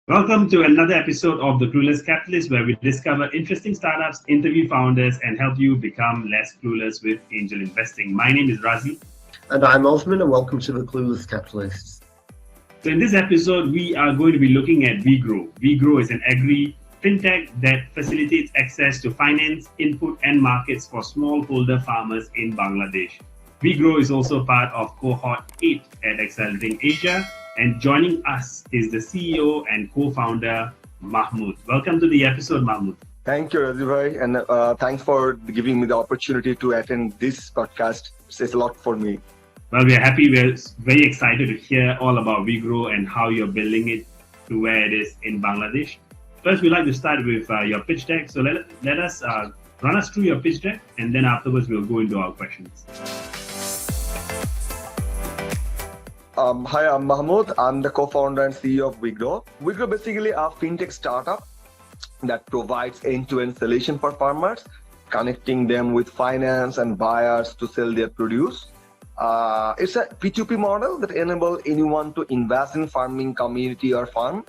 Welcome to another episode of The Clueless Capitalist, where we discover interesting startups, interview founders, and help you become less clueless with angel investing. My name is Razi. And I'm Osman, and welcome to the Clueless Capitalists. So, in this episode, we are going to be looking at WeGro. WeGro is an agri fintech that facilitates access to finance, input, and markets for smallholder farmers in Bangladesh. WeGro is also part of cohort 8 at Accelerating Asia. And joining us is the CEO and co-founder, Mahmud. Welcome to the episode, Mahmud. Thank you, Razi, and thanks for giving me the opportunity to attend this podcast. It says a lot for me. Well, we're happy. We're very excited to hear all about WeGro and how you're building it to where it is in Bangladesh. First, we'd like to start with your pitch deck. So let us run us through your pitch deck, and then afterwards we'll go into our questions. Hi, I'm Mahmud. I'm the co-founder and CEO of WeGro. WeGro basically a fintech startup that provides end-to-end solution for farmers, connecting them with finance and buyers to sell their produce. It's a P2P model that enables anyone to invest in farming community or farm.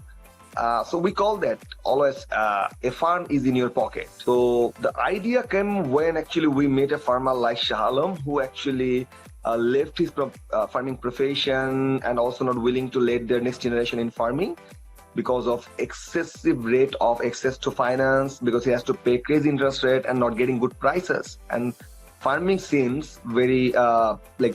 So we call that always a farm is in your pocket. So the idea came when actually we met a farmer like Shahalom, who actually left his farming profession and also not willing to lead their next generation in farming because of excessive rate of access to finance, because he has to pay crazy interest rate and not getting good prices. And farming seems very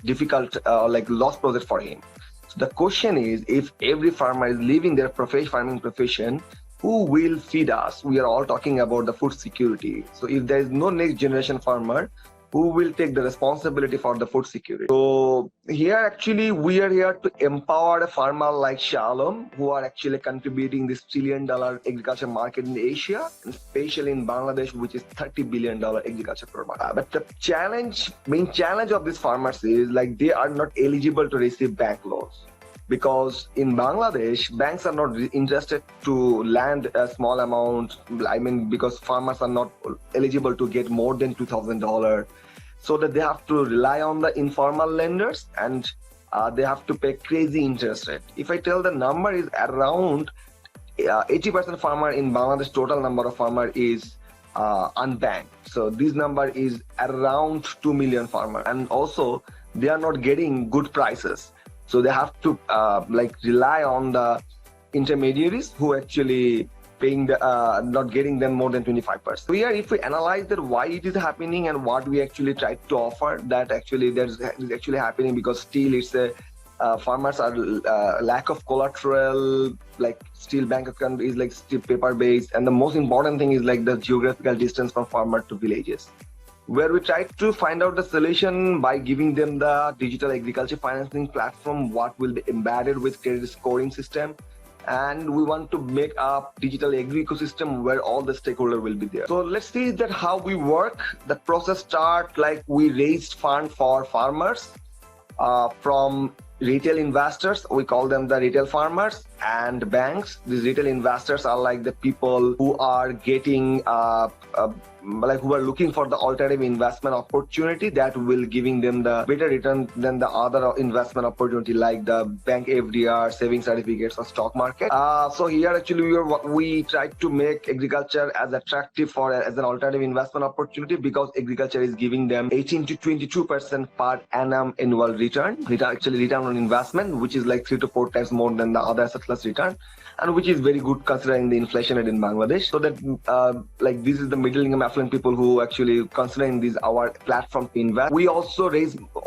difficult, loss project for him. So the question is, if every farmer is leaving their farming profession, who will feed us? We are all talking about the food security. So if there is no next generation farmer, who will take the responsibility for the food security? So here actually we are here to empower a farmer like Shalom, who are actually contributing this $1 trillion agriculture market in Asia, and especially in Bangladesh, which is $30 billion agriculture market. But the main challenge of these farmers is they are not eligible to receive bank loans. Because in Bangladesh, banks are not interested to lend a small amount. Because farmers are not eligible to get more than $2,000. So that they have to rely on the informal lenders, and they have to pay crazy interest rate. If I tell the number is around 80% farmer in Bangladesh, total number of farmer is unbanked. So this number is around 2 million farmers. And also they are not getting good prices. So they have to rely on the intermediaries who actually paying not getting them more than 25%. So here, if we analyze that why it is happening and what we actually try to offer, that actually is actually happening because still it's a farmers are lack of collateral, still bank account is still paper based, and the most important thing is the geographical distance from farmer to villages, where we try to find out the solution by giving them the digital agriculture financing platform, what will be embedded with credit scoring system. And we want to make a digital agri ecosystem where all the stakeholders will be there. So let's see that how we work. The process start we raised fund for farmers from retail investors. We call them the retail farmers, and banks. These retail investors are the people who are getting who are looking for the alternative investment opportunity that will giving them the better return than the other investment opportunity like the bank FDR, saving certificates, or stock market. So here actually we try to make agriculture as attractive as an alternative investment opportunity, because agriculture is giving them 18 to 22% per annum annual return on investment, which is 3 to 4 times more than the other asset class return, and which is very good considering the inflation rate in Bangladesh. So that this is the middle income affluent people who actually considering this our platform to invest. We also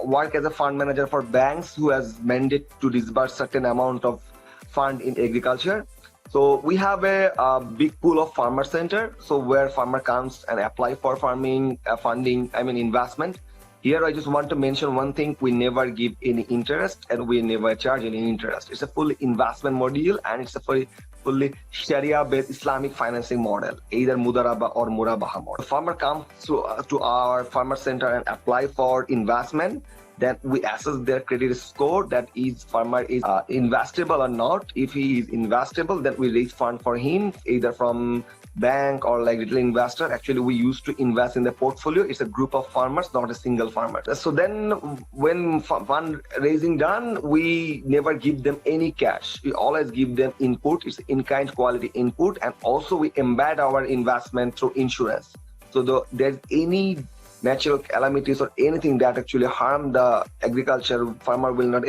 work as a fund manager for banks who has mandate to disburse certain amount of fund in agriculture. So we have a big pool of farmer center, so where farmer comes and apply for farming funding, investment. Here, I just want to mention one thing: we never give any interest and we never charge any interest. It's a full investment module, and it's a fully Sharia-based Islamic financing model, either Mudaraba or Murabaha model. The farmer comes to our farmer center and apply for investment. Then we assess their credit score, that is farmer is investable or not. If he is investable, then we raise fund for him, either from bank or like retail investor. Actually, we used to invest in the portfolio. It's a group of farmers, not a single farmer. So then when fundraising done, we never give them any cash. We always give them input. It's in-kind quality input. And also we embed our investment through insurance. So there's any natural calamities or anything that actually harm the agriculture, farmer will not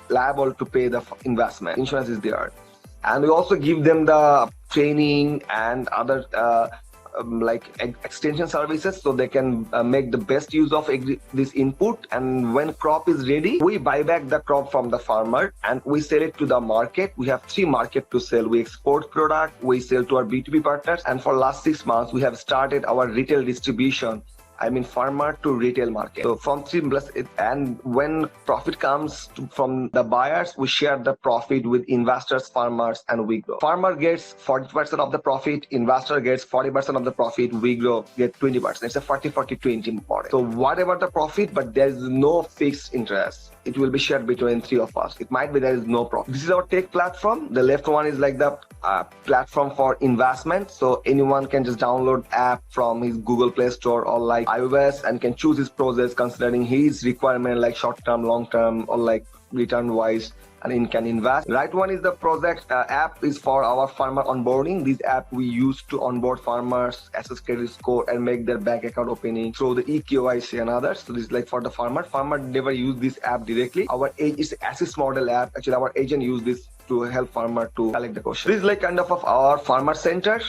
liable to pay the investment. Insurance is there. And we also give them the training and other extension services so they can make the best use of this input. And when crop is ready, we buy back the crop from the farmer and we sell it to the market. We have 3 markets to sell. We export product, we sell to our B2B partners, and for last 6 months we have started our retail distribution. I mean farmer to retail market. So from 3 plus, and when profit comes from the buyers, we share the profit with investors, farmers, and WeGro. Farmer gets 40% of the profit, investor gets 40% of the profit, WeGro get 20%. It's a 40-40-20 model. So whatever the profit, but there is no fixed interest. It will be shared between 3 of us. It might be there is no profit. This is our tech platform. The left one is like the platform for investment. So anyone can just download app from his Google Play Store or like iOS and can choose his process considering his requirement like short-term, long-term, or like return-wise, and in can invest. Right one is the project app is for our farmer onboarding. This app we use to onboard farmers, assess credit score, and make their bank account opening through the eKYC and others. So this is like for the farmer. Farmer never use this app directly. Our it's assist model app. Actually, our agent use this to help farmer to collect the question. This is like kind of our farmer center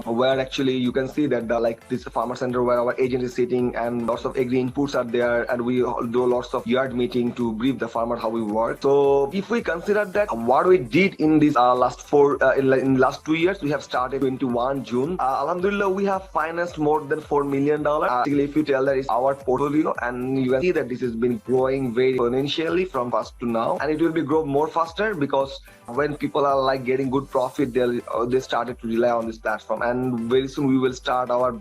where actually you can see that this is a farmer center where our agent is sitting and lots of agri inputs are there, and we do lots of yard meeting to brief the farmer how we work. So if we consider that what we did in this last 2 years, we have started 21 June. Alhamdulillah, we have financed more than $4 million. Basically, if you tell that is our portfolio, and you can see that this has been growing very exponentially from first to now, and it will be grow more faster because when people are like getting good profit, they started to rely on this platform, and very soon we will start our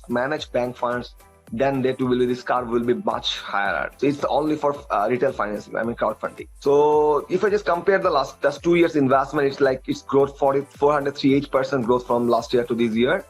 managed bank funds. Then this curve will be much higher. So it's only for retail financing, I mean crowdfunding. So if I just compare the last 2 years investment, it's growth 438% growth from last year to this year.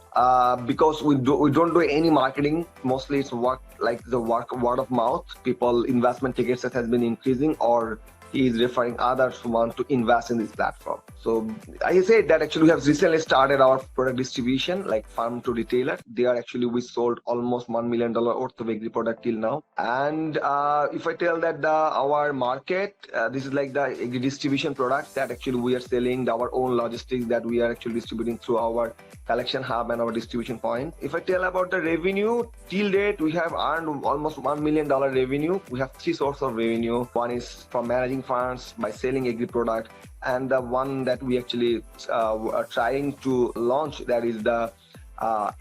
Because we don't do any marketing. Mostly it's word of mouth. People investment tickets that has been increasing, or he is referring others who want to invest in this platform. So I say that actually we have recently started our product distribution, like farm to retailer. We sold almost $1 million worth of agri product till now. And if I tell that our market, this is like the agri distribution products that actually we are selling, our own logistics that we are actually distributing through our collection hub and our distribution point. If I tell about the revenue, till date we have earned almost $1 million revenue. We have 3 sources of revenue. One is from managing funds by selling agri product, and the one that we actually are trying to launch, that is the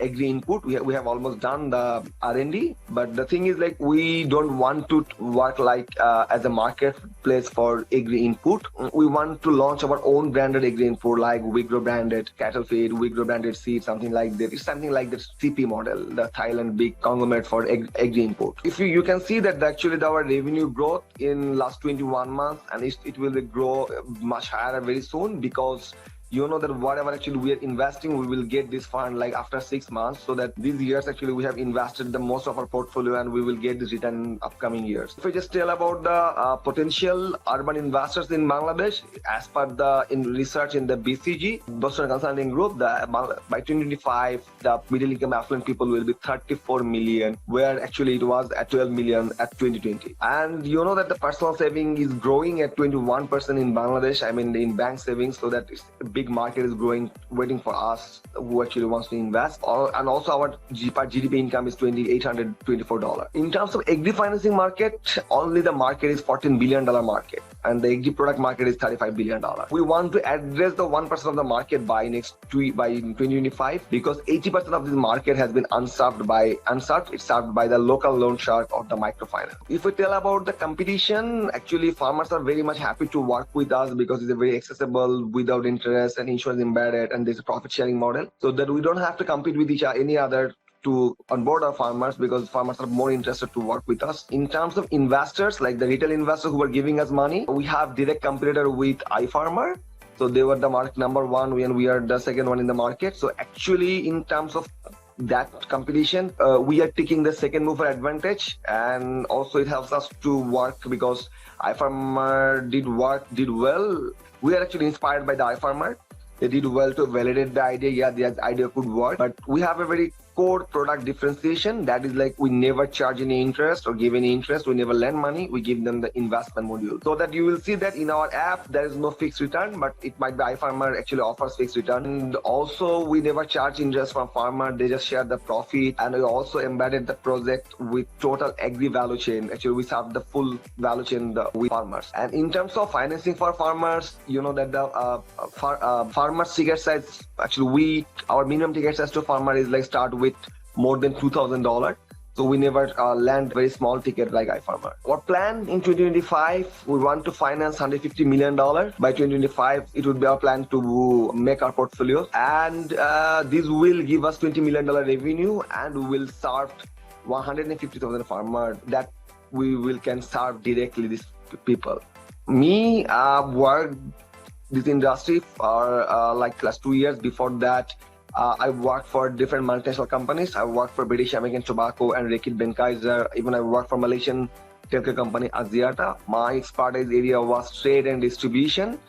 agri input. We have almost done the R&D, but the thing is like we don't want to work as a marketplace for agri input. We want to launch our own branded agri input like WeGro branded cattle feed, WeGro branded seed, something like that. It's something like the CP model, the Thailand big conglomerate for agri input. If you can see that actually our revenue growth in last 21 months, and it will grow much higher very soon, because you know that whatever actually we are investing, we will get this fund like after 6 months. So that these years actually we have invested the most of our portfolio, and we will get this return in upcoming years. If I just tell about the potential urban investors in Bangladesh, as per the research in the BCG, Boston Consulting Group, by 2025, the middle income affluent people will be 34 million, where actually it was at 12 million at 2020. And you know that the personal saving is growing at 21% in Bangladesh, I mean in bank savings, so that it's a big market is growing, waiting for us who actually wants to invest. And also our GDP income is $2,824. In terms of agri financing market, only the market is $14 billion market, and the agri product market is $35 billion. We want to address the 1% of the market by 2025, because 80% of this market has been unserved. It's served by the local loan shark or the microfinance. If we tell about the competition, actually farmers are very much happy to work with us because it's a very accessible, without interest, and insurance embedded, and there's a profit sharing model, so that we don't have to compete with any other to onboard our farmers, because farmers are more interested to work with us. In terms of investors, like the retail investors who are giving us money, we have direct competitor with iFarmer. So they were the market number one when we are the second one in the market. So actually, in terms of that competition, we are taking the second mover advantage, and also it helps us to work because iFarmer did well. We are actually inspired by the iFarmer. They did well to validate the idea. Yeah, the idea could work, but we have a very core product differentiation. That is like we never charge any interest or give any interest. We never lend money. We give them the investment module. So that you will see that in our app, there is no fixed return, but it might be iFarmer actually offers fixed return. And also we never charge interest from farmer. They just share the profit. And we also embedded the project with total agri value chain. Actually, we serve the full value chain with farmers. And in terms of financing for farmers, you know that the farmers ticket size, actually our minimum ticket size to farmer is like start with more than $2,000. So we never land very small ticket like iFarmer. Our plan in 2025, we want to finance $150 million. By 2025, it would be our plan to make our portfolio. And this will give us $20 million revenue, and we will serve 150,000 farmers that we can serve directly these people. Me, worked this industry for like last 2 years. Before that, I worked for different multinational companies. I worked for British American Tobacco and Reckitt Benckiser. Even I worked for Malaysian telco company Axiata. My expertise area was trade and distribution.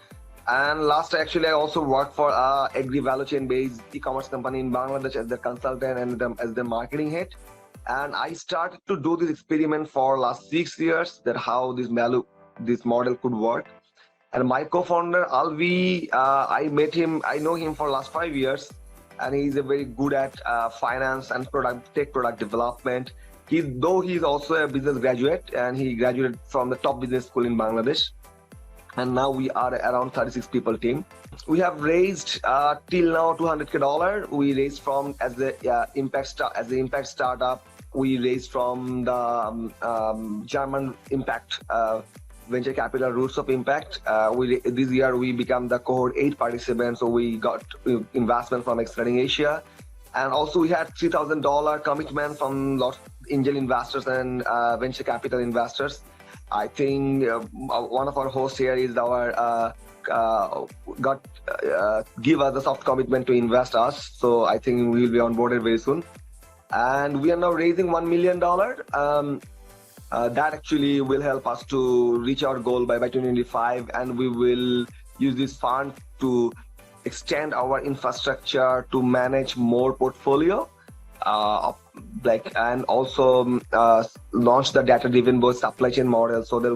And last, actually, I also worked for agri value chain based e-commerce company in Bangladesh as the consultant and as the marketing head. And I started to do this experiment for last 6 years, that how this model could work. And my co-founder Alvi, I know him for last 5 years. And he's a very good at finance and tech product development. He's also a business graduate, and he graduated from the top business school in Bangladesh. And now we are around 36 people team. We have raised till now $200K. We raised from as the impact startup. We raised from the German impact venture capital Roots of Impact. This year we become the cohort 8 participant, so we got investment from Accelerating Asia. And also we had $3,000 commitment from lots of angel investors and venture capital investors. I think one of our hosts here is give us a soft commitment to invest us. So I think we will be onboarded very soon. And we are now raising $1 million. That actually will help us to reach our goal by 2025, and we will use this fund to extend our infrastructure to manage more portfolio, and also launch the data-driven both supply chain model so that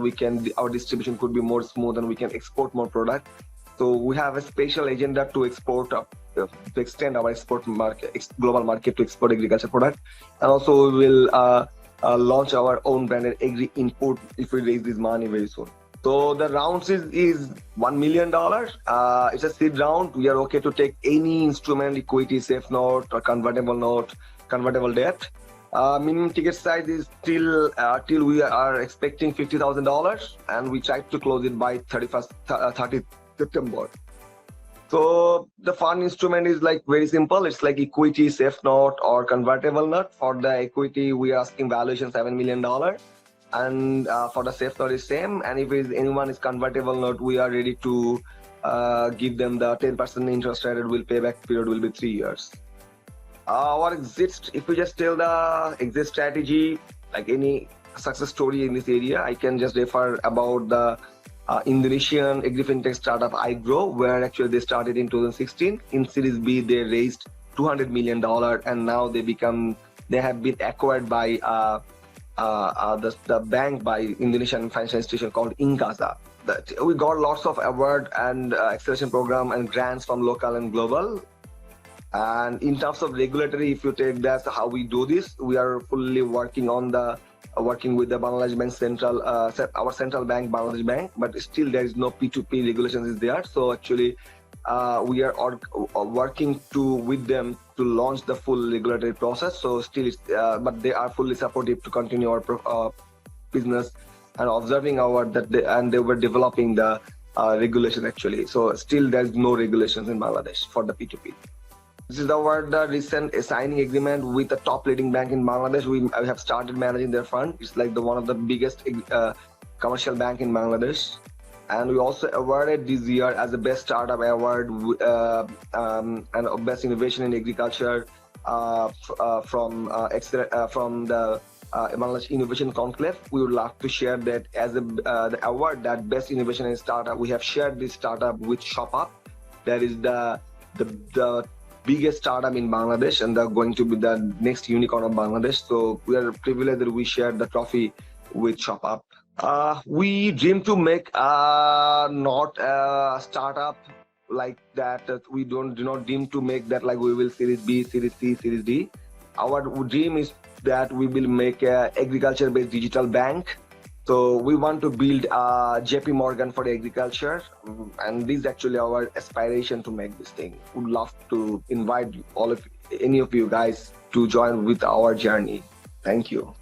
our distribution could be more smooth and we can export more product. So we have a special agenda to extend our export market, global market to export agriculture product, and also we will launch our own branded agri input if we raise this money very soon. So the rounds is $1 million. It's a seed round. We are okay to take any instrument, equity, safe note, or convertible debt. Minimum ticket size is till we are expecting $50,000, and we try to close it by 30 September. So the fund instrument is like very simple. It's like equity, safe note, or convertible note. For the equity, we are asking valuation $7 million, and for the safe note is same. And if anyone is convertible note, we are ready to give them the 10% interest rate. Will payback period will be 3 years. Our exit, if we just tell the exit strategy, like any success story in this area, I can just refer about the Indonesian agri-fintech startup iGrow, where actually they started in 2016. In Series B, they raised $200 million, and now they have been acquired by the bank by Indonesian financial institution called Inkasa. We got lots of award and acceleration program and grants from local and global. And in terms of regulatory, if you take that, how we do this, we are fully working with the Bangladesh Bank our central bank, Bangladesh Bank, but still there is no P2P regulations is there. So actually, we are working with them to launch the full regulatory process. So still, but they are fully supportive to continue our business and observing they were developing the regulation actually. So still there is no regulations in Bangladesh for the P2P. This is the recent signing agreement with the top leading bank in Bangladesh. We have started managing their fund. It's like one of the biggest commercial bank in Bangladesh. And we also awarded this year as the best startup award and best innovation in agriculture from the Bangladesh Innovation Conclave. We would love to share that as the award, that best innovation in startup. We have shared this startup with ShopUp. That is the biggest startup in Bangladesh, and they're going to be the next unicorn of Bangladesh. So we are privileged that we shared the trophy with ShopUp. We dream to make not a startup like that. We do not dream to make that like we will Series B, Series C, Series D. Our dream is that we will make a agriculture-based digital bank. So we want to build JP Morgan for agriculture, and this is actually our aspiration to make this thing. Would love to invite any of you guys to join with our journey. Thank you.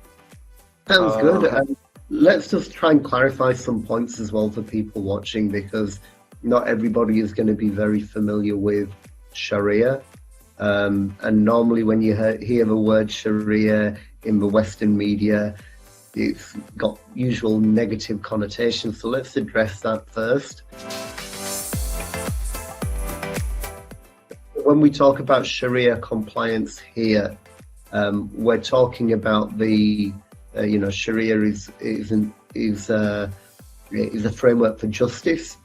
Sounds good. Let's just try and clarify some points as well for people watching, because not everybody is going to be very familiar with Sharia. And normally when you hear the word Sharia in the Western media, it's got usual negative connotations. So let's address that first. When we talk about Sharia compliance here, we're talking about the Sharia is a framework for justice,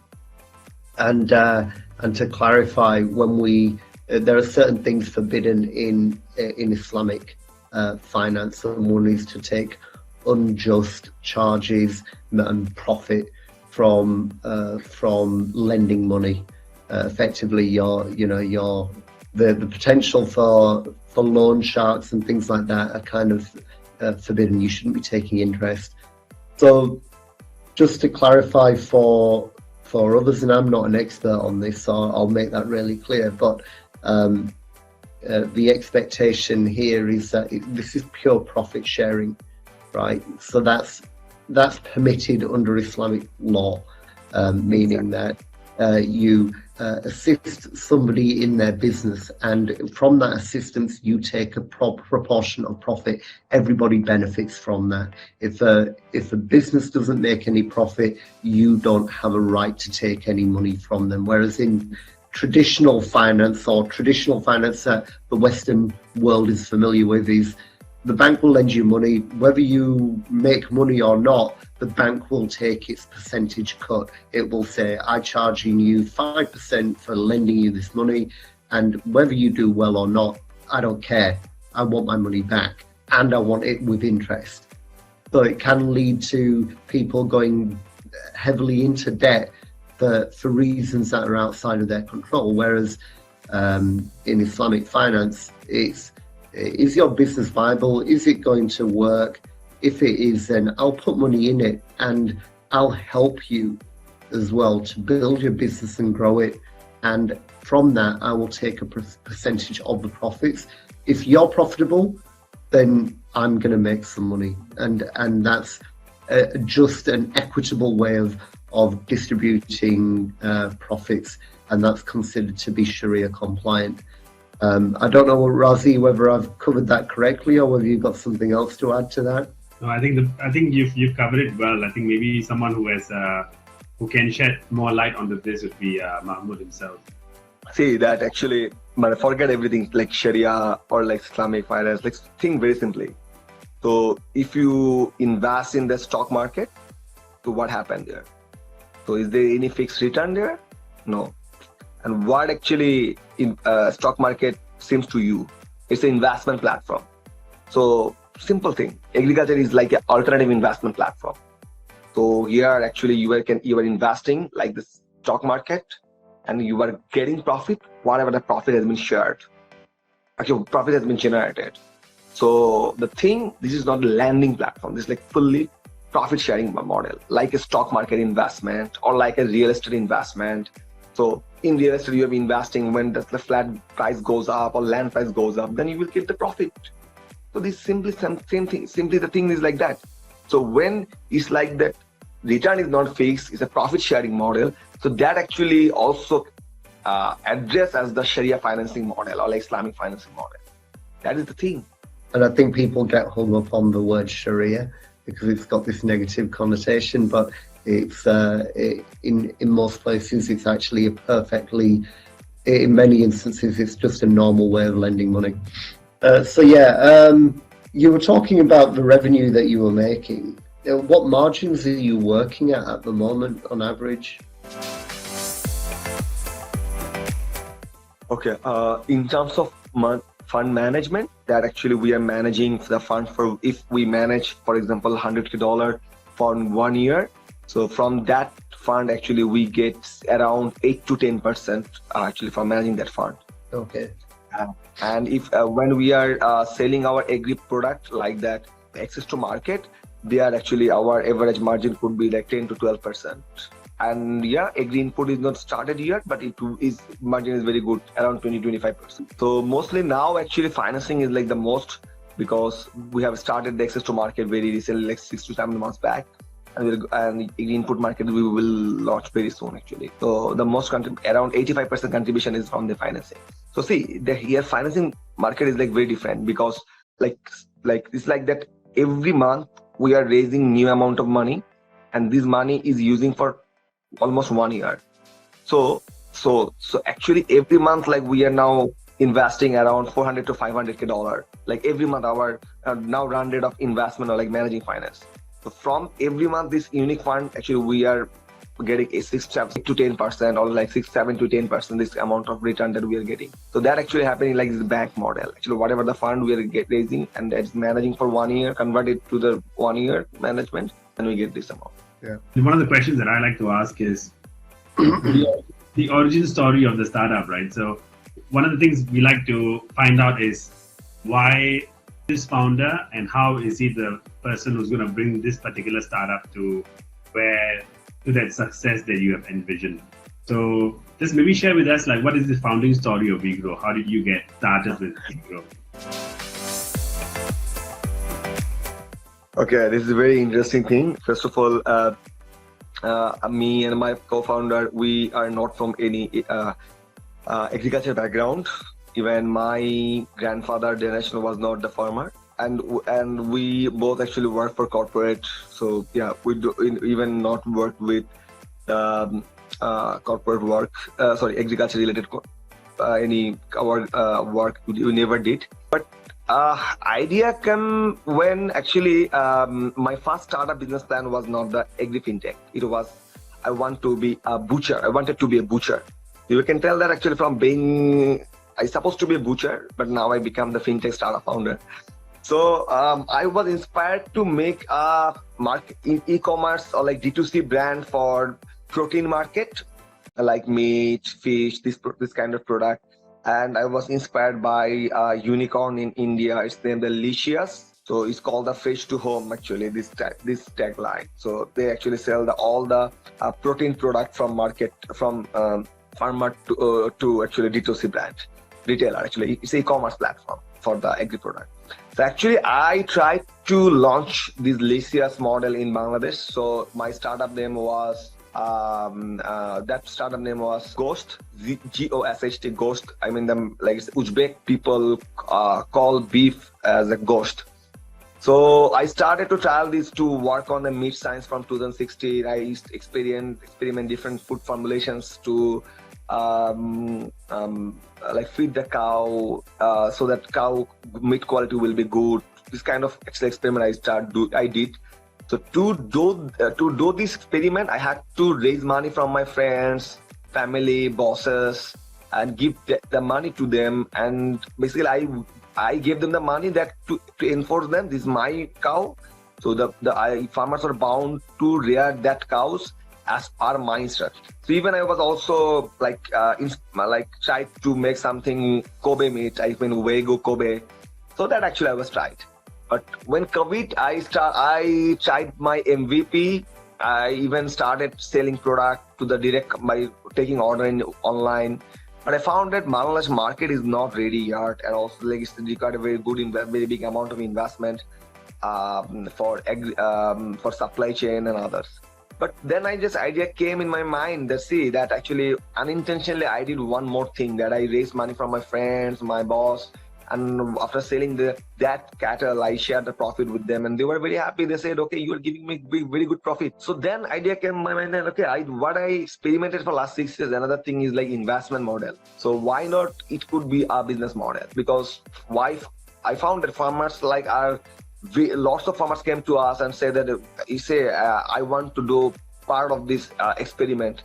and to clarify, when there are certain things forbidden in Islamic finance, and one is to take unjust charges and profit from lending money. Effectively, the potential for loan sharks and things like that are kind of forbidden. You shouldn't be taking interest. So just to clarify for others, and I'm not an expert on this, so I'll make that really clear, but the expectation here is that this is pure profit sharing, right? So that's permitted under Islamic law, meaning that you assist somebody in their business, and from that assistance you take a proportion of profit. Everybody benefits from that. If a business doesn't make any profit, you don't have a right to take any money from them. Whereas in traditional finance, or traditional finance that the Western world is familiar with, is the bank will lend you money. Whether you make money or not, the bank will take its percentage cut. It will say, I'm charging you 5% for lending you this money, and whether you do well or not, I don't care. I want my money back, and I want it with interest. So it can lead to people going heavily into debt for reasons that are outside of their control. Whereas in Islamic finance, is your business viable? Is it going to work? If it is, then I'll put money in it, and I'll help you as well to build your business and grow it. And from that, I will take a percentage of the profits. If you're profitable, then I'm going to make some money. And that's just an equitable way of distributing profits, and that's considered to be Sharia compliant. I don't know, Razi, whether I've covered that correctly, or whether you've got something else to add to that. No, I think you've covered it well. I think maybe someone who can shed more light on this would be Mahmud himself. See, that actually, but forget everything like Sharia or like Islamic finance. Like, think very simply. So if you invest in the stock market, so what happened there? So is there any fixed return there? No. And what actually in stock market seems to you? It's an investment platform. So simple thing, agriculture is like an alternative investment platform. So here actually you are investing like the stock market, and you are getting profit, whatever the profit has been shared. Actually, profit has been generated. So the thing, this is not a lending platform. This is like fully profit sharing model, like a stock market investment or like a real estate investment. So in real estate, you are investing when the flat price goes up or land price goes up, then you will get the profit. So this simply same thing. Simply the thing is like that. So when it's like that, return is not fixed, it's a profit sharing model. So that actually also address as the Sharia financing model or like Islamic financing model. That is the thing. And I think people get hung up on the word Sharia because it's got this negative connotation, but It's in most places it's actually in many instances it's just a normal way of lending money. You were talking about the revenue that you were making. What margins are you working at the moment on average? Okay, in terms of fund management, that actually we are managing the fund for, if we manage, for example, $100,000 for 1 year. So from that fund, actually we get around 8 to 10% actually for managing that fund. Okay. And if when we are selling our agri product like that, access to market, they are actually, our average margin could be like 10 to 12%. And yeah, agri input is not started yet, but margin is very good, around 20-25%. So mostly now actually financing is like the most, because we have started the access to market very recently, like 6 to 7 months back, and agri input market we will launch very soon actually. So the most around 85% contribution is from the financing. So see, the here financing market is like very different, because like it's like that every month we are raising new amount of money, and this money is using for almost 1 year. So actually every month, like we are now investing around $400 to $500,000. Like every month our now run rate of investment or like managing finance. So from every month this unique fund, actually we are getting a 6 to 10% or like 7 to 10% this amount of return that we are getting. So that actually happening like this bank model. Actually whatever the fund we are raising and it's managing for 1 year, convert it to the 1 year management, and we get this amount. Yeah. One of the questions that I like to ask is the origin story of the startup, right? So one of the things we like to find out is why this founder, and how is he the person who's going to bring this particular startup to that success that you have envisioned. So just maybe share with us, like, what is the founding story of WeGro? How did you get started with WeGro? Okay, this is a very interesting thing. First of all, me and my co-founder, we are not from any agriculture background. Even my grandfather generation was not the farmer, and we both actually work for corporate. So yeah, we do even not work with corporate work. Agriculture related work we never did. But idea came when actually my first startup business plan was not the agri fintech. It was, I wanted to be a butcher. You can tell that actually from being, I supposed to be a butcher, but now I become the fintech startup founder. So I was inspired to make a e-commerce or like D2C brand for protein market, like meat, fish, this kind of product. And I was inspired by a unicorn in India. It's named Delicious. So it's called the fresh to home, actually, this tagline. So they actually sell all the protein product from market, from farmer to actually D2C brand, retailer. Actually, it's an e-commerce platform for the agri product. So actually, I tried to launch this Delicious model in Bangladesh. So my startup name was Ghost, G-O-S-H-T, Ghost. I mean, like Uzbek people call beef as a ghost. So I started to trial this to work on the meat science from 2016. I used to experiment different food formulations to like feed the cow so that cow meat quality will be good. This kind of actually experiment I did. So to do this experiment, I had to raise money from my friends, family, bosses, and give the money to them. And basically, I gave them the money that to enforce them. This is my cow. So the farmers are bound to rear that cows as per my instruction. So even I was also like tried to make something Kobe meat. I mean WeGro Kobe. So that actually I was tried. But when COVID, I tried my MVP. I even started selling product to the direct by taking order online. But I found that Bangladesh market is not ready yet, and also like it's required a very big amount of investment for supply chain and others. But then idea came in my mind that actually unintentionally I did one more thing, that I raised money from my friends, my boss, And after selling that cattle, I shared the profit with them, and they were very happy. They said, okay, you are giving me very good profit. So then idea came in my mind that, okay, what I experimented for last 6 years, another thing is like investment model. So why not it could be a business model? Because why I found that farmers lots of farmers came to us and said that I want to do part of this experiment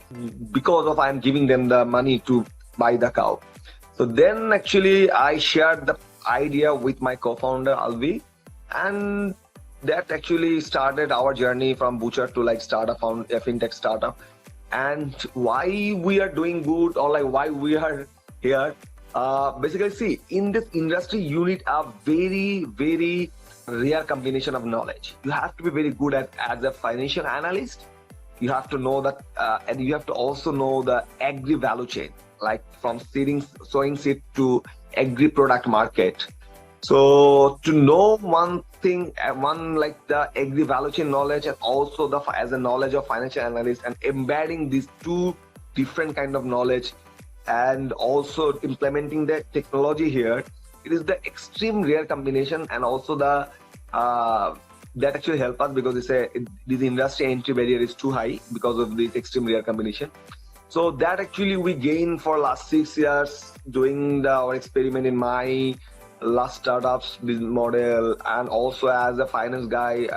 because of I'm giving them the money to buy the cow. So then actually I shared the idea with my co-founder Alvi, and that actually started our journey from butcher to like startup, found a fintech startup. And why we are doing good, or like why we are here, basically see, in this industry you need a very rare combination of knowledge. You have to be very good as a financial analyst. You have to know that, and you have to also know the agri value chain, like from sowing seed to agri product market. So to know one thing, like the agri value chain knowledge, and also as a knowledge of financial analyst, and embedding these two different kind of knowledge, and also implementing the technology here, it is the extreme rare combination, and also the that actually help us, because this industry entry barrier is too high because of this extreme rare combination. So that actually we gained for last 6 years doing our experiment in my last startups business model, and also as a finance guy,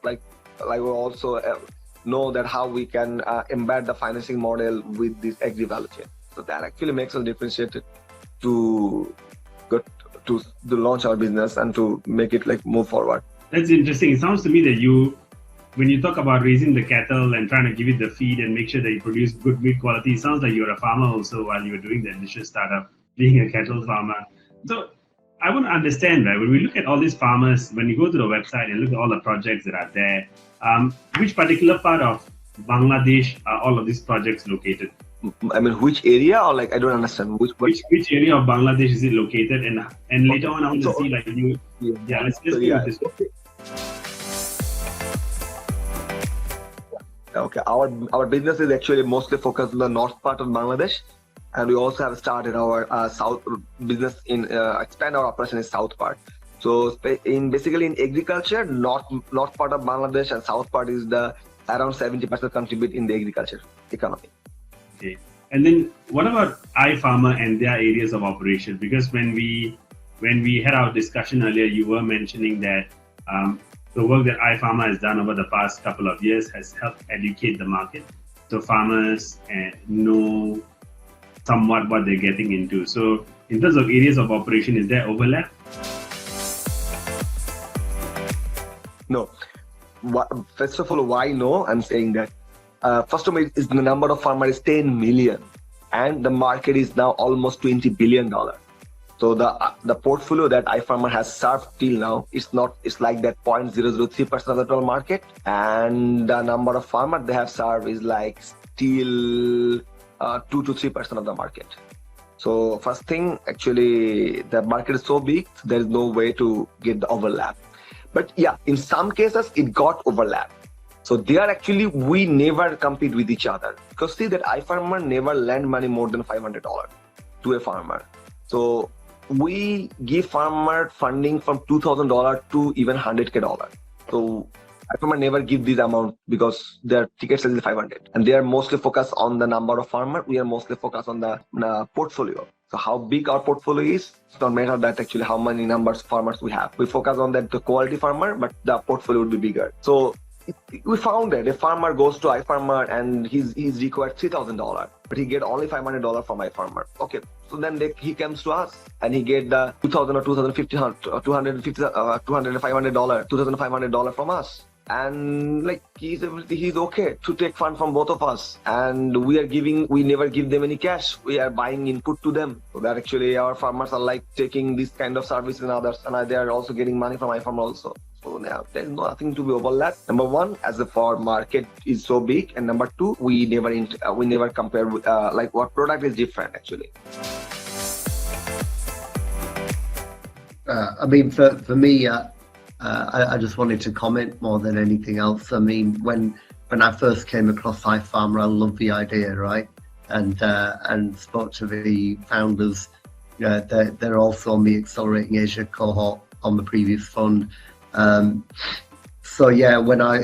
like we also know that how we can embed the financing model with this agri value chain. So that actually makes us differentiated to launch our business and to make it like move forward. That's interesting. It sounds to me that when you talk about raising the cattle and trying to give it the feed and make sure that you produce good meat quality, it sounds like you're a farmer also while you were doing the initial startup, being a cattle farmer. So I want to understand, right, when we look at all these farmers, when you go to the website and look at all the projects that are there, which particular part of Bangladesh are all of these projects located? I mean, which area, or like I don't understand which area of Bangladesh is it located, and later on I want to see like you. Yeah, let's go with this. Okay, our business is actually mostly focused on the north part of Bangladesh, and we also have started our south business expand our operation in south part. So basically in agriculture, north part of Bangladesh and south part is the around 70% contribute in the agriculture economy. Okay. And then what about iFarmer and their areas of operation? Because when we had our discussion earlier, you were mentioning that the work that iFarmer has done over the past couple of years has helped educate the market, so farmers know somewhat what they're getting into. So in terms of areas of operation, is there overlap? No. First of all, why no? I'm saying that first of all, is the number of farmers is 10 million, and the market is now almost $20 billion. So the portfolio that iFarmer has served till now, it's like that 0.003% of the total market, and the number of farmers they have served is like still 2 to 3% of the market. So first thing, actually, the market is so big, there is no way to get the overlap. But yeah, in some cases, it got overlap. So there actually, we never compete with each other. Because see that iFarmer never lend money more than $500 to a farmer. So we give farmer funding from $2,000 to even $100K. So iFarmer never give this amount because their ticket size is 500. And they are mostly focused on the number of farmers. We are mostly focused on the portfolio. So how big our portfolio is, it's not matter that actually how many numbers of farmers we have. We focus on the quality farmer, but the portfolio would be bigger. So we found that a farmer goes to iFarmer and he's required $3,000, but he get only $500 from iFarmer. Okay, so then he comes to us and he get the $2,000 or $2,500 from us. And like he's okay to take fund from both of us, and we never give them any cash. We are buying input to them, so that actually our farmers are like taking this kind of service and others, and they are also getting money from iFarmer also. So now there's nothing to be overlap. Number one, as the farm market is so big, and number two, we never compare with like what product is different actually. I mean, for me, I just wanted to comment more than anything else. I mean, when I first came across iFarmer, I loved the idea, right? And spoke to the founders They're also on the Accelerating Asia cohort on the previous fund. So yeah, when I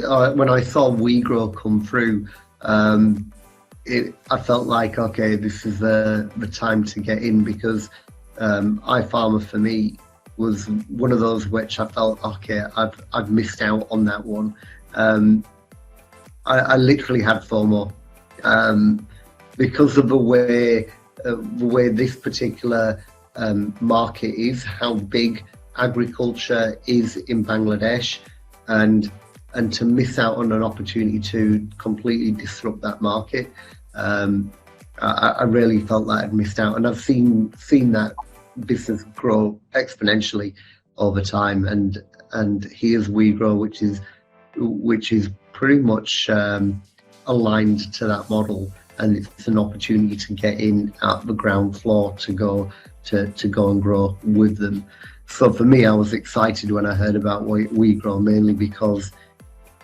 saw WeGro come through, I felt like, okay, this is the time to get in, because iFarmer for me was one of those which I felt, okay, I've missed out on that one. I literally had FOMO because of the way this particular market is, how big agriculture is in Bangladesh, and to miss out on an opportunity to completely disrupt that market. I really felt like I'd missed out, and I've seen that business grow exponentially over time, and here's WeGro, which is pretty much aligned to that model, and it's an opportunity to get in at the ground floor to go and grow with them. So for me, I was excited when I heard about WeGro, mainly because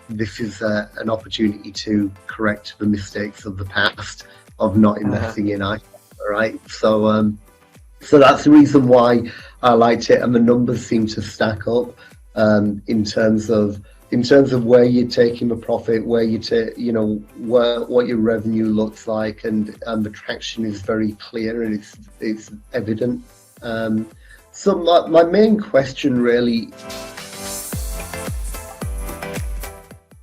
this is an opportunity to correct the mistakes of the past of not investing in iFarmer, right? So that's the reason why I liked it, and the numbers seem to stack up in terms of where you're taking the profit, where what your revenue looks like, and the traction is very clear and it's evident. So my main question really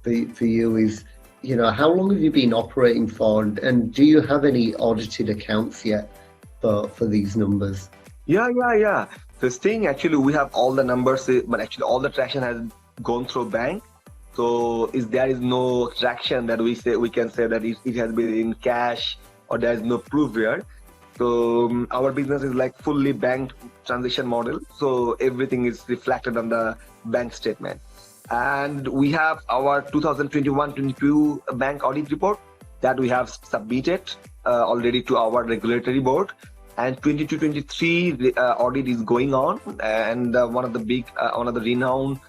for you is, how long have you been operating for, and do you have any audited accounts yet for these numbers? Yeah. This thing, actually, we have all the numbers, but actually all the traction has gone through bank. So there is no traction that we can say that it has been in cash, or there is no proof here. So our business is like fully banked transition model. So everything is reflected on the bank statement. And we have our 2021-22 bank audit report that we have submitted already to our regulatory board. And 22-23 audit is going on, and one of the renowned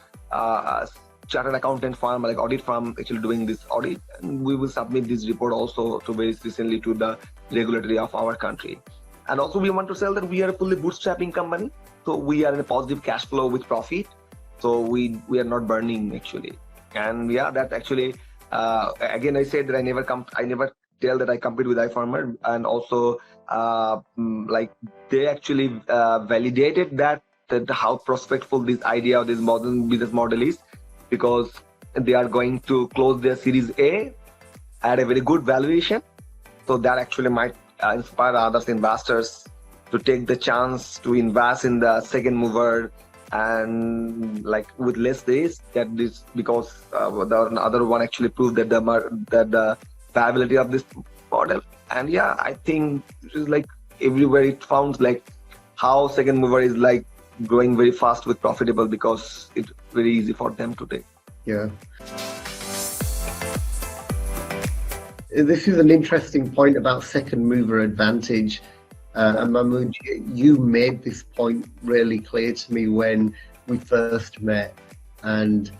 chartered accountant firm, like audit firm, actually doing this audit, and we will submit this report also to very recently to the regulatory of our country. And also we want to sell that we are a fully bootstrapping company, so we are in a positive cash flow with profit, so we are not burning actually. And yeah, that actually again, I said that I never tell that I compete with iFarmer, and also like they actually validated that how prospectful this idea of this modern business model is, because they are going to close their Series A at a very good valuation. So that actually might inspire other investors to take the chance to invest in the second mover, and like with less risk, that this, because the other one actually proved that the viability of this model. And yeah, I think it is like everywhere it found like how second mover is like growing very fast with profitable, because it's very easy for them to take. Yeah. This is an interesting point about second mover advantage. And Mahmud, you made this point really clear to me when we first met, and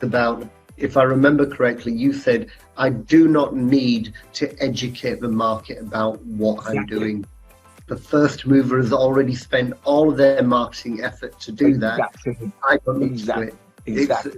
about, if I remember correctly, you said, I do not need to educate the market about what I'm doing. The first mover has already spent all of their marketing effort to do that. I don't need to do it. Exactly.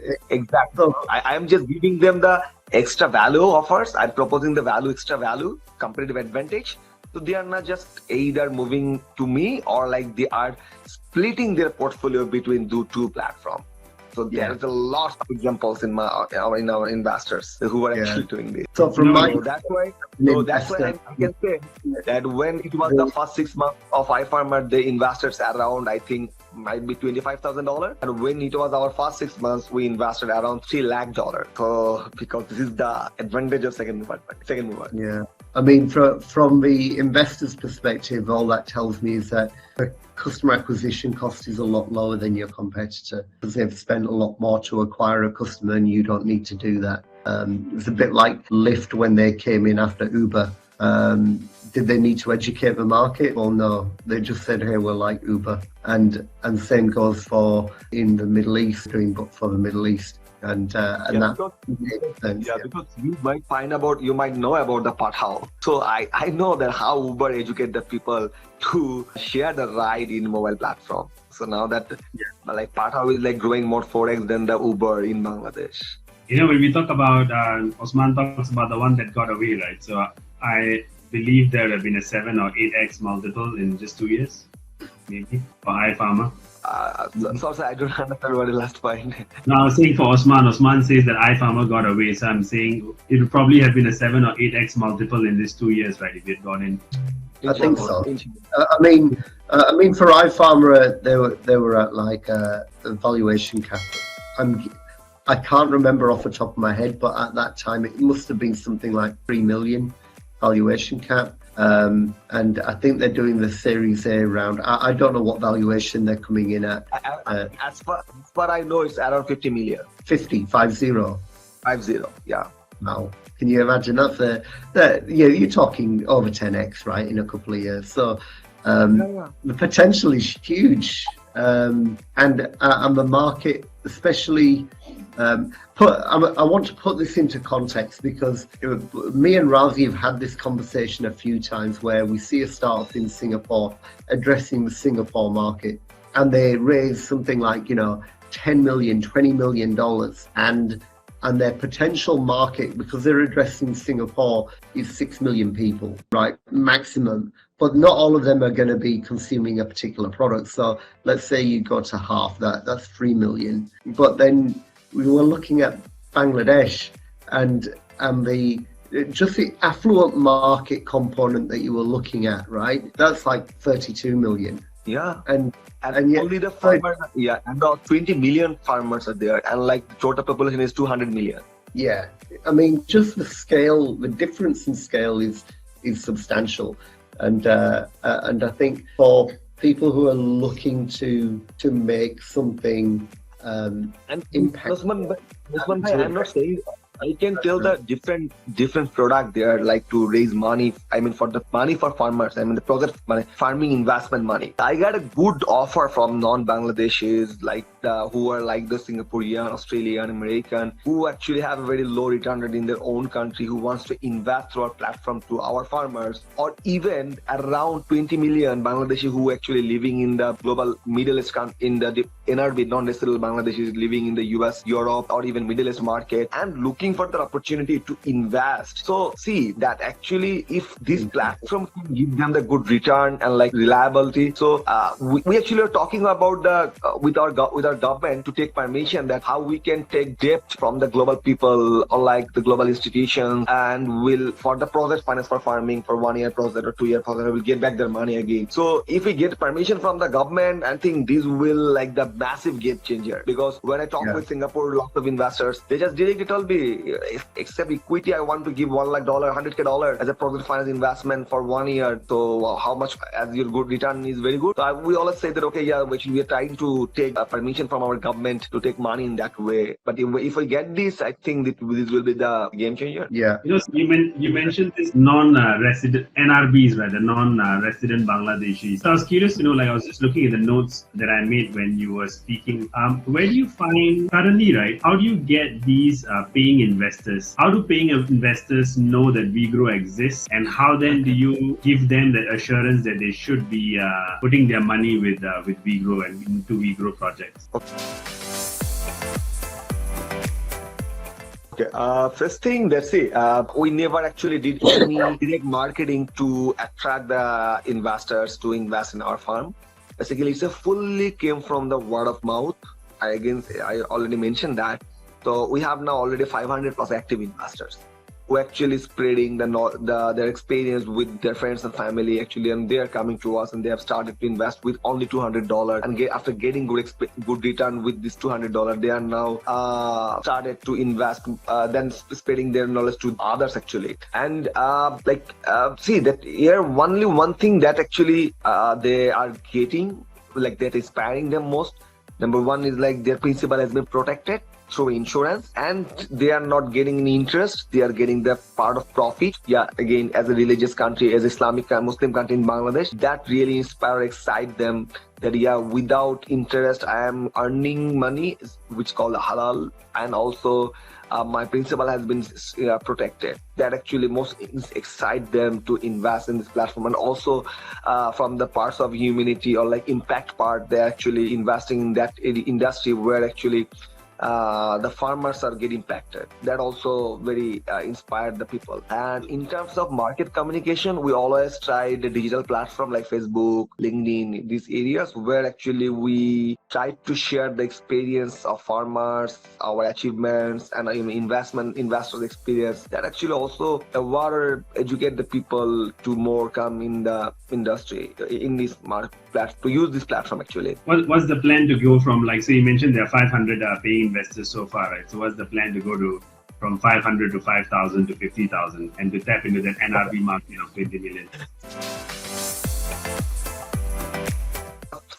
So I am just giving them the extra value offers. I'm proposing the extra value, competitive advantage. So they are not just either moving to me, or like they are splitting their portfolio between two platforms. So there's a lot of examples in our investors who are actually doing this. So that's why I can say that when it was the first 6 months of iFarmer, they invested around, I think, might be $25,000. And when it was our first 6 months, we invested around $3 lakh. So because this is the advantage of second mover. Yeah. I mean, from the investor's perspective, all that tells me is that the customer acquisition cost is a lot lower than your competitor, because they've spent a lot more to acquire a customer, and you don't need to do that. It's a bit like Lyft when they came in after Uber. Did they need to educate the market? Well, no. They just said, hey, we're like Uber. And same goes for in the Middle East, for the Middle East. and Yeah, that because, makes sense. yeah, because you might know about the pothole. So I know that how Uber educate the people to share the ride in mobile platform. So now that like pothole is like growing more 4x than the Uber in Bangladesh. When we talk about Osman talks about the one that got away, right? So I believe there have been a 7 or 8x multiple in just 2 years, maybe for iFarmer. So I don't understand what the last point. No, I was saying for Osman. Osman says that iFarmer got away, so I'm saying it would probably have been a 7 or 8x multiple in these 2 years, right? If it had gone in. I think so. I mean, for iFarmer, they were at like a valuation cap. I can't remember off the top of my head, but at that time it must have been something like 3 million valuation cap. And I think they're doing the Series A round. I don't know what valuation they're coming in at. As far I know, it's around 50 million. 50. 50, yeah. Wow. Can you imagine that? You're talking over 10x, right, in a couple of years. So the potential is huge. And the market, especially, I want to put this into context because me and Razi have had this conversation a few times where we see a startup in Singapore addressing the Singapore market, and they raise something like, $10 million, $20 million, and their potential market, because they're addressing Singapore, is 6 million people, right, maximum. But not all of them are going to be consuming a particular product. So let's say you go to half that's 3 million. But then we were looking at Bangladesh and the affluent market component that you were looking at, right? That's like 32 million. Yeah. And yet, only the farmers, about 20 million farmers are there, and like the total population is 200 million. Yeah, I mean, just the scale, the difference in scale is substantial, and I think for people who are looking to make something impact. Usman, I'm not saying. I can tell the different product there, like to raise money. I mean, for the money for farmers. I mean, the project money, farming investment money. I got a good offer from non-Bangladeshis, like who are like the Singaporean, Australian, American, who actually have a very low return rate in their own country, who wants to invest through our platform to our farmers, or even around 20 million Bangladeshi who actually living in the global Middle East, in the NRB, non-resident Bangladeshis living in the US, Europe, or even Middle East market, and looking for the opportunity to invest. So see that actually if this platform can give them the good return and like reliability. So we actually are talking about the with our government to take permission that how we can take debt from the global people or like the global institutions, and will for the project finance for farming for 1 year project or 2 year project will get back their money again. So if we get permission from the government, I think this will like the massive game changer, because when I talk with Singapore, lots of investors, they just directly told me, except equity, I want to give $1 lakh, $100K as a project finance investment for 1 year. So how much as your good return is very good. So we always say that, okay, we are trying to take permission from our government to take money in that way. But if we get this, I think this will be the game changer. Yeah. You mentioned this non-resident NRBs, right? The non-resident Bangladeshis. So I was curious to know, like I was just looking at the notes that I made when you were speaking. Where do you find currently, right? How do you get these paying investors? How do paying investors know that WeGrow exists, and how then do you give them that assurance that they should be putting their money with WeGrow and into WeGrow projects? Okay. First thing, let's see. We never actually did any direct marketing to attract the investors to invest in our farm. Basically, it's fully came from the word of mouth. I already mentioned that. So we have now already 500 plus active investors who actually spreading their experience with their friends and family actually, and they are coming to us and they have started to invest with only $200, and after getting good return with this $200, they are now started to invest, then spreading their knowledge to others actually. And see that here only one thing that actually they are getting, like that inspiring them most. Number one is like their principal has been protected. through insurance, and they are not getting any interest. They are getting the part of profit. Yeah, again, as a religious country, as Islamic Muslim country in Bangladesh, that really excite them. That without interest, I am earning money, which is called halal, and also my principal has been protected. That actually most excite them to invest in this platform. And also from the parts of humanity or like impact part, they're actually investing in that industry where actually the farmers are getting impacted. That also very inspired the people. And in terms of market communication, we always try the digital platform like Facebook, LinkedIn, these areas where actually we try to share the experience of farmers, our achievements, and investors' experience. That actually also educate the people to more come in the industry in this market to use this platform actually. What's the plan to go from, like, so you mentioned there are 500 paying investors so far, right? So what's the plan to go to from 500 to 5,000 to 50,000 and to tap into that NRV market of 20 million?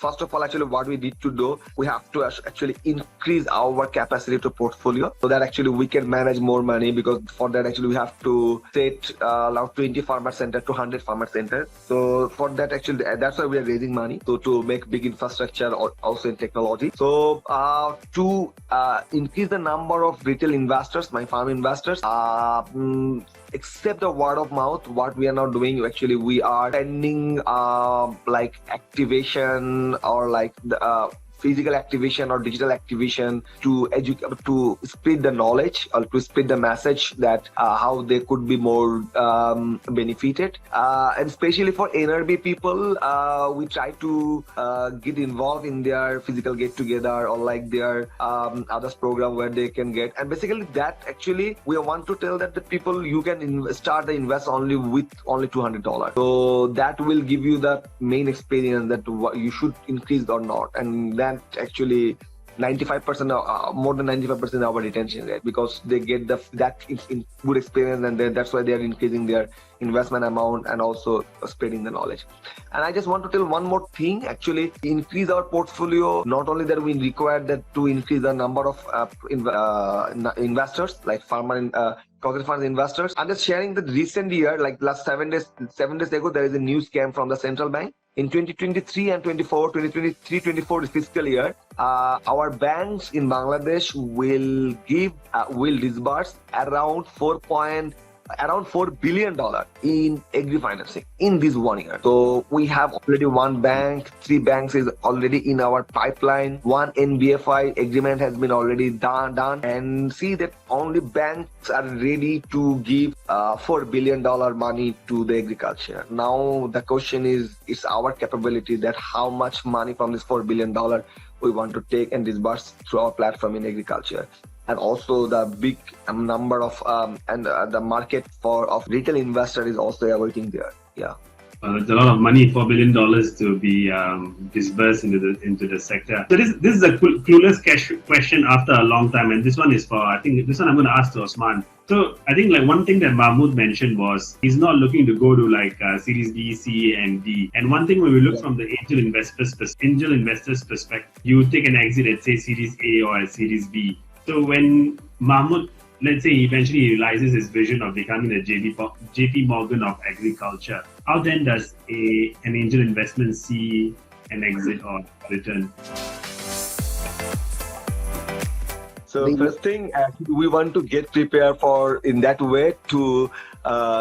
First of all, actually, what we need to do, we have to actually increase our capacity to portfolio so that actually we can manage more money, because for that actually we have to set around 20 farmer center to 100 farmer center. So for that actually, that's why we are raising money. So to make big infrastructure also in technology. So to increase the number of retail investors, my farm investors, except the word of mouth, what we are now doing, actually we are sending like activation or like the physical activation or digital activation to spread the knowledge or to spread the message that how they could be more benefited. And especially for NRB people, we try to get involved in their physical get together or like their others program where they can get. And basically that actually we want to tell that the people, you can start the invest only with only $200. So that will give you the main experience that you should increase or not. And that actually 95% more than 95% our retention rate, because they get that in good experience, and that's why they are increasing their investment amount and also spreading the knowledge. And I just want to tell one more thing, actually increase our portfolio. Not only that, we require that to increase the number of investors like farmer cooperative funds investors. I'm just sharing the recent year, like last 7 days ago, there is a new scam from the central bank. In 2023 and 2024 fiscal year, our banks in Bangladesh will disburse around $4 billion in agri financing in this 1 year. So we have already one bank, 3 banks is already in our pipeline. One NBFI agreement has been already done, and see that only banks are ready to give $4 billion money to the agriculture. Now the question is, it's our capability that how much money from this $4 billion we want to take and disburse through our platform in agriculture. And also the big number of the market of retail investor is also awaiting there. Yeah. It's a lot of money, $4 billion to be disbursed into the sector. So this is a clueless question after a long time, and this one is I'm going to ask to Osman. So I think like one thing that Mahmud mentioned was he's not looking to go to like Series B, C, and D. And one thing when we look from the angel investors' perspective, you take an exit at say Series A or at Series B. So when Mahmud, let's say, eventually realizes his vision of becoming the JP Morgan of agriculture, how then does an angel investment see an exit or return? So first thing, we want to get prepared for in that way to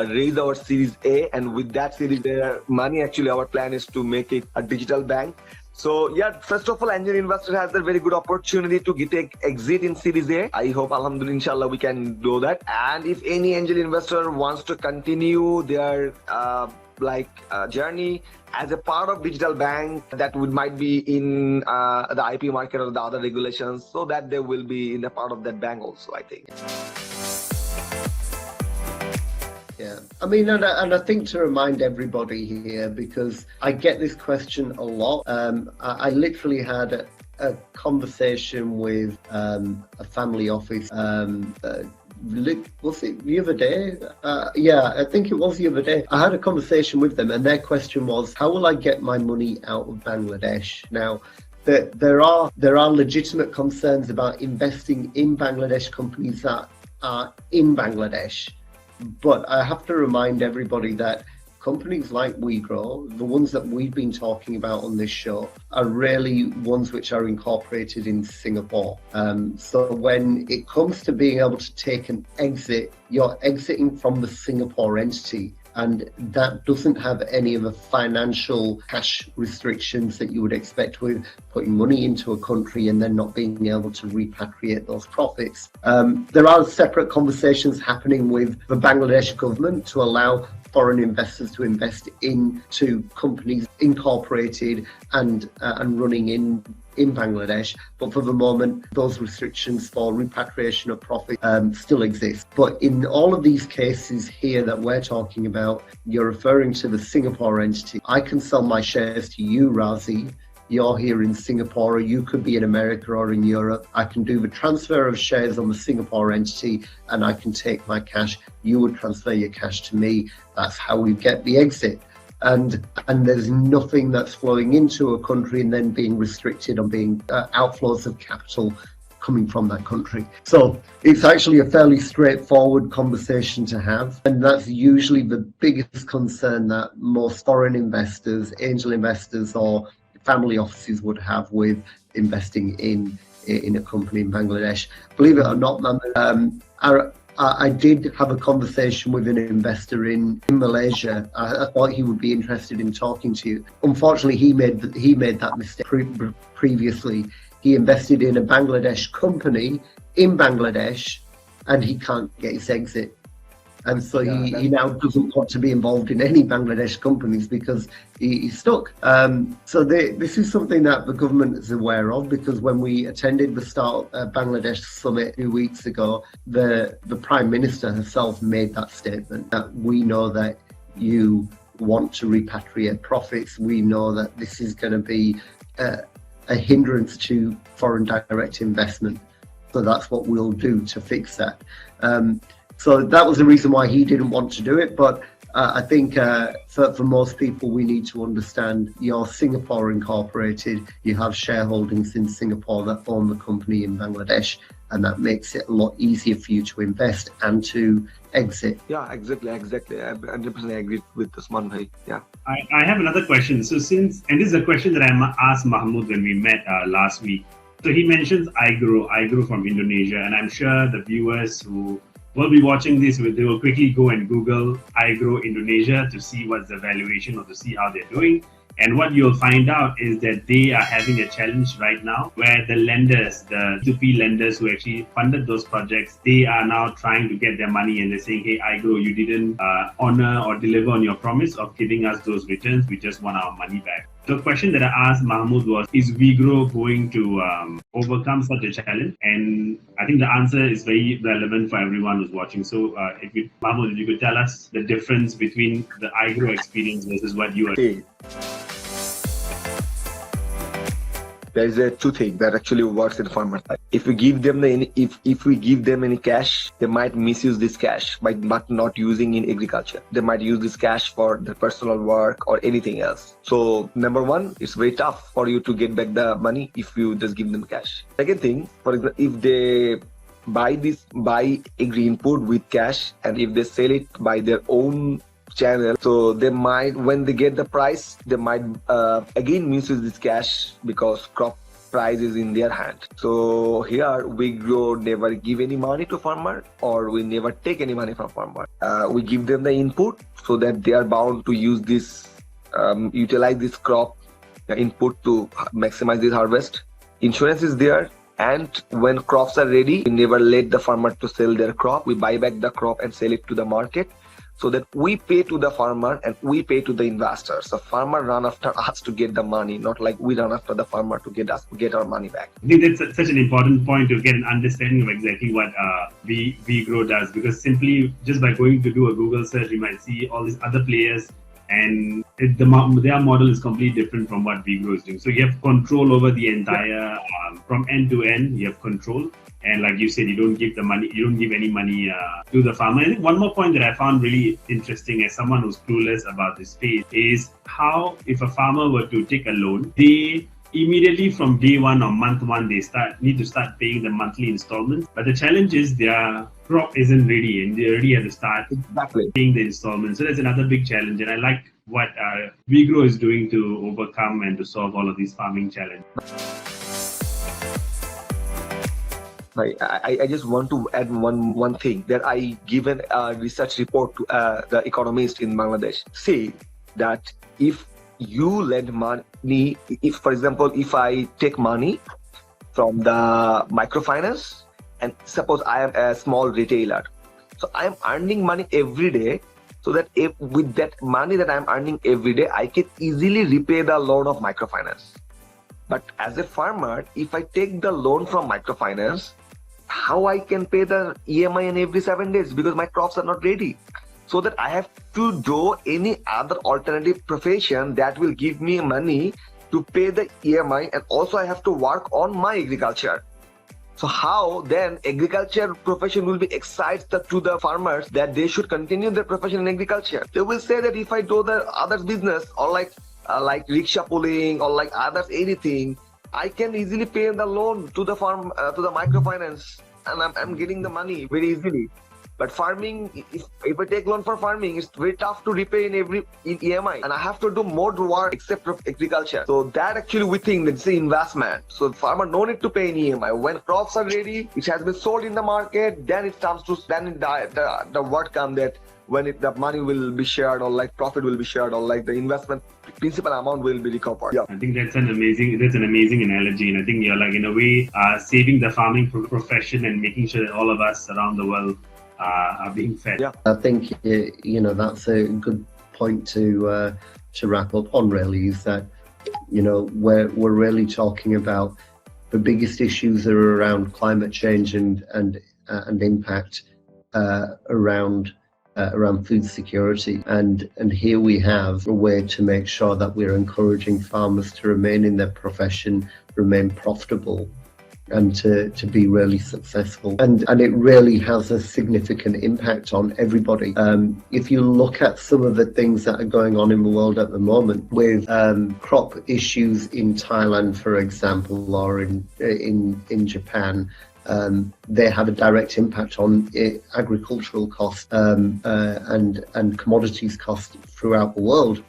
raise our Series A, and with that Series A money, actually our plan is to make it a digital bank. So yeah, first of all, angel investor has a very good opportunity to get an exit in Series A. I hope, alhamdulillah, inshallah, we can do that. And if any angel investor wants to continue their journey as a part of digital bank, that might be in the IP market or the other regulations, so that they will be in a part of that bank also, I think. Yeah, I mean, and I think to remind everybody here, because I get this question a lot. I literally had a conversation with a family office. Was it the other day? Yeah, I think it was the other day. I had a conversation with them, and their question was, how will I get my money out of Bangladesh? Now, there are legitimate concerns about investing in Bangladesh companies that are in Bangladesh, but I have to remind everybody that companies like WeGro, the ones that we've been talking about on this show, are really ones which are incorporated in Singapore. So when it comes to being able to take an exit, you're exiting from the Singapore entity. And that doesn't have any of the financial cash restrictions that you would expect with putting money into a country and then not being able to repatriate those profits. There are separate conversations happening with the Bangladesh government to allow foreign investors to invest into companies incorporated and running in Bangladesh, but for the moment those restrictions for repatriation of profit still exist. But in all of these cases here that we're talking about, you're referring to the Singapore entity. I can sell my shares to you, Razi. You're here in Singapore, or you could be in America or in Europe. I can do the transfer of shares on the Singapore entity and I can take my cash. You would transfer your cash to me. That's how we get the exit. And there's nothing that's flowing into a country and then being restricted on being outflows of capital coming from that country. So it's actually a fairly straightforward conversation to have. And that's usually the biggest concern that most foreign investors, angel investors or family offices would have with investing in a company in Bangladesh. Believe it or not, I did have a conversation with an investor in Malaysia. I thought he would be interested in talking to you. Unfortunately, he made that mistake previously. He invested in a Bangladesh company in Bangladesh, and he can't get his exit. And so he now doesn't want to be involved in any Bangladesh companies because he's stuck. So this is something that the government is aware of, because when we attended the Start Bangladesh Summit 2 weeks ago, the Prime Minister herself made that statement that we know that you want to repatriate profits. We know that this is going to be a hindrance to foreign direct investment. So that's what we'll do to fix that. So that was the reason why he didn't want to do it. But I think for most people, we need to understand you're Singapore incorporated. You have shareholdings in Singapore that own the company in Bangladesh, and that makes it a lot easier for you to invest and to exit. Yeah, exactly. I 100% agree with Usman bhai. Yeah. I have another question. So this is a question that I asked Mahmud when we met last week. So he mentions iGrow from Indonesia, and I'm sure the viewers who will be watching this, they will quickly go and Google iGrow Indonesia to see what's the valuation or to see how they're doing. And what you'll find out is that they are having a challenge right now where the lenders, the P2P lenders who actually funded those projects, they are now trying to get their money and they're saying, hey, iGrow, you didn't honor or deliver on your promise of giving us those returns. We just want our money back. The question that I asked Mahmud was, is WeGrow going to overcome such a challenge? And I think the answer is very relevant for everyone who's watching. So Mahmud, if you could tell us the difference between the iGrow experience versus what you are doing. There is two things that actually works in farmer side. If we give them if we give them any cash, they might misuse this cash by not using in agriculture. They might use this cash for their personal work or anything else. So number one, it's very tough for you to get back the money if you just give them cash. Second thing, for example, if they buy agri input with cash and if they sell it by their own channel, so they might, when they get the price, they might again misuse this cash because crop price is in their hand. So here WeGrow never give any money to farmer, or we never take any money from farmer. We give them the input so that they are bound to use this, utilize this crop input to maximize this harvest. Insurance is there. And when crops are ready, we never let the farmer to sell their crop. We buy back the crop and sell it to the market, so that we pay to the farmer and we pay to the investors. So farmer run after us to get the money, not like we run after the farmer to get our money back. I think that's such an important point to get an understanding of exactly what WeGrow does, because simply just by going to do a Google search, you might see all these other players, and their model is completely different from what WeGrow is doing. So you have control over the entire, from end to end, you have control. And like you said, you don't give any money to the farmer. I think one more point that I found really interesting as someone who's clueless about this space is how, if a farmer were to take a loan, they immediately from day one or month one, they need to start paying the monthly installments. But the challenge is their crop isn't ready and they already have to start paying the installments. So that's another big challenge. And I like what WeGro is doing to overcome and to solve all of these farming challenges. I just want to add one thing that I given a research report to the economist in Bangladesh. Say that if you lend money, if for example, if I take money from the microfinance and suppose I am a small retailer, so I am earning money every day, so that if with that money that I am earning every day, I can easily repay the loan of microfinance. But as a farmer, if I take the loan from microfinance, how I can pay the EMI in every 7 days because my crops are not ready. So that I have to do any other alternative profession that will give me money to pay the EMI, and also I have to work on my agriculture. So how then agriculture profession will be excited to the farmers that they should continue their profession in agriculture. They will say that if I do the other business or like rickshaw pulling or like others anything, I can easily pay the loan to the farm to the microfinance, and I'm getting the money very easily. But farming, if I take loan for farming, it's very tough to repay in EMI, and I have to do more work except for agriculture. So that actually we think that's the investment. So the farmer no need to pay in EMI. When crops are ready, it has been sold in the market, then it comes to the word come that when the money will be shared or like profit will be shared or like the investment principal amount will be recovered. Yeah. I think that's an amazing analogy, and I think you're like in a way saving the farming profession and making sure that all of us around the world are being fed. Yeah, I think that's a good point to wrap up on. Really, is that we're really talking about the biggest issues are around climate change and impact around food security, and here we have a way to make sure that we're encouraging farmers to remain in their profession, remain profitable, and to be really successful, and it really has a significant impact on everybody. If you look at some of the things that are going on in the world at the moment with crop issues in Thailand, for example, or in Japan, they have a direct impact on agricultural costs and commodities costs throughout the world.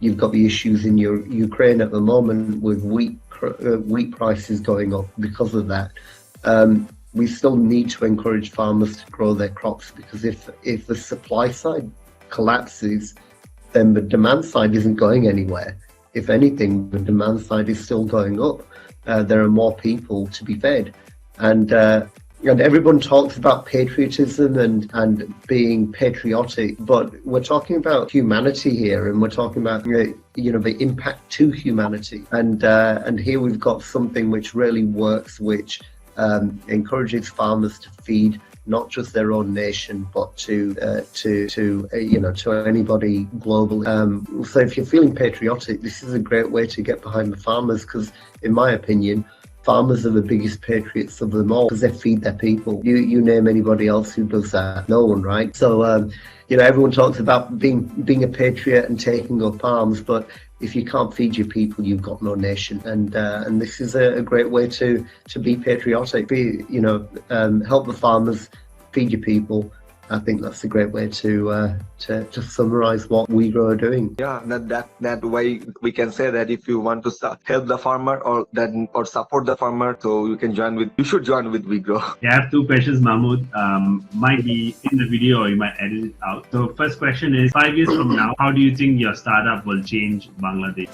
You've got the issues in Ukraine at the moment with wheat prices going up because of that. We still need to encourage farmers to grow their crops, because if the supply side collapses, then the demand side isn't going anywhere. If anything, the demand side is still going up. There are more people to be fed. And everyone talks about patriotism and being patriotic, but we're talking about humanity here, and we're talking about the impact to humanity. And here we've got something which really works, which encourages farmers to feed not just their own nation, but to anybody globally. So if you're feeling patriotic, this is a great way to get behind the farmers, because in my opinion, farmers are the biggest patriots of them all, because they feed their people. You name anybody else who does that? No one, right? So everyone talks about being a patriot and taking up arms, but if you can't feed your people, you've got no nation. And this is a great way to be patriotic. Help the farmers, feed your people. I think that's a great way to summarize what WeGro are doing. Yeah, that way we can say that if you want to help the farmer or support the farmer, so you should join with WeGro. Yeah, I have two questions, Mahmud. Might be in the video or you might edit it out. So first question is, 5 years from now, how do you think your startup will change Bangladesh?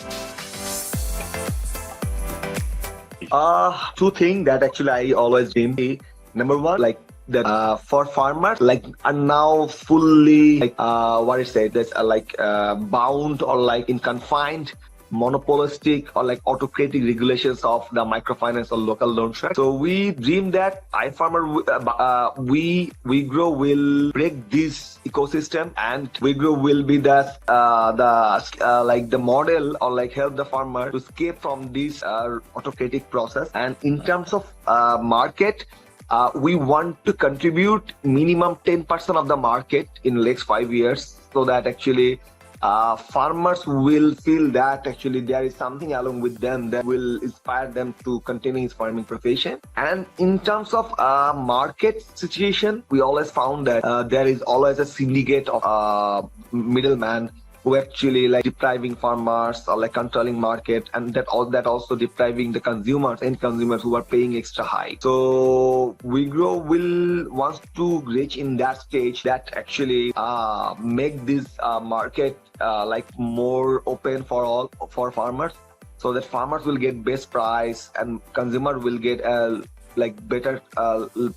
Two things that actually I always dream. Number one, that for farmers are now fully bound or in confined monopolistic or autocratic regulations of the microfinance or local loan shark. So we dream that iFarmer WeGro will break this ecosystem, and WeGro will be the model or help the farmer to escape from this autocratic process. And in terms of market, we want to contribute minimum 10% of the market in the next 5 years, so that actually farmers will feel that actually there is something along with them that will inspire them to continue his farming profession. And in terms of market situation, we always found that there is always a syndicate of middleman who actually like depriving farmers or like controlling market, and that also depriving the end consumers who are paying extra high. So WeGrow will wants to reach in that stage that actually make this market like more open for farmers, so that farmers will get best price and consumer will get a like better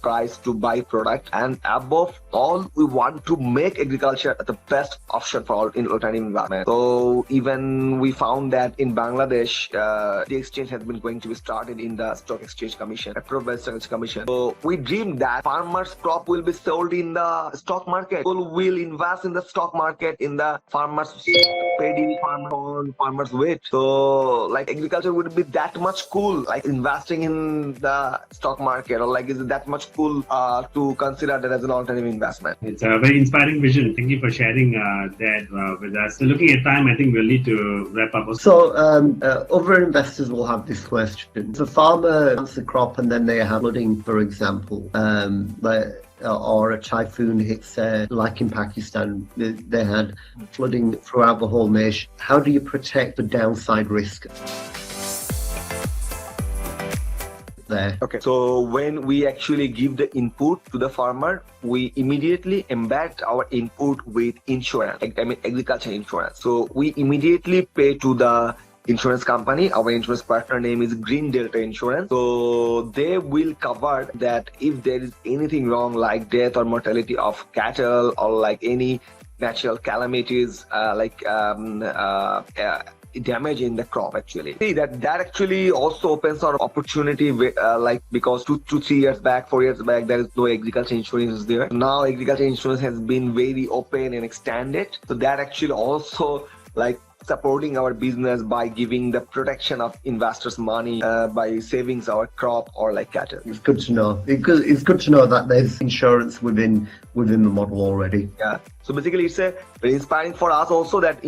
price to buy product. And above all, we want to make agriculture the best option for all in alternative environment. So even we found that in Bangladesh, the exchange has been going to be started in the Stock Exchange Commission, approved by Stock Exchange Commission. So we dream that farmers' crop will be sold in the stock market. People will invest in the stock market, in the farmers' paddy, farmers' wheat. So like agriculture would be that much cool, like investing in the stock market, or like is it that much cool to consider that as an alternative investment? It's a very inspiring vision. Thank you for sharing that with us. So looking at time, I think we'll need to wrap up. So other investors will have this question. If a farmer plants a crop and then they have flooding, for example, or a typhoon hits like in Pakistan, they had flooding throughout the whole nation. How do you protect the downside risk there? Okay, so when we actually give the input to the farmer, we immediately embed our input with insurance, I mean agriculture insurance. So we immediately pay to the insurance company. Our insurance partner name is Green Delta Insurance. So they will cover that if there is anything wrong, like death or mortality of cattle, or like any natural calamities, damage in the crop. Actually, see that actually also opens our opportunity because 2 to 3 years back, 4 years back, there is no agriculture insurance there. Now agriculture insurance has been very open and extended, so that actually also like supporting our business by giving the protection of investors' money by savings our crop or like cattle. It's good to know. It's good to know that there's insurance within the model already. Yeah. So basically, it's very inspiring for us also that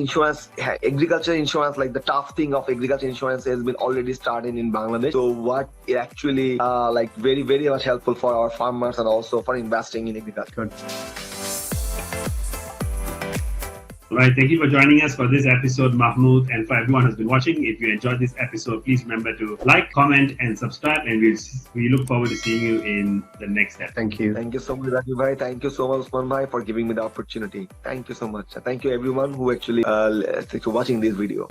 agriculture insurance, like the tough thing of agriculture insurance, has been already started in Bangladesh. So what it actually like very, very much helpful for our farmers and also for investing in agriculture. Good. All right, thank you for joining us for this episode, Mahmud, and for everyone who's been watching. If you enjoyed this episode, please remember to like, comment, and subscribe, and we look forward to seeing you in the next step. Thank you. Thank you so much, Raju bhai. Thank you so much, Usman bhai, for giving me the opportunity. Thank you so much. Thank you everyone who actually watching this video.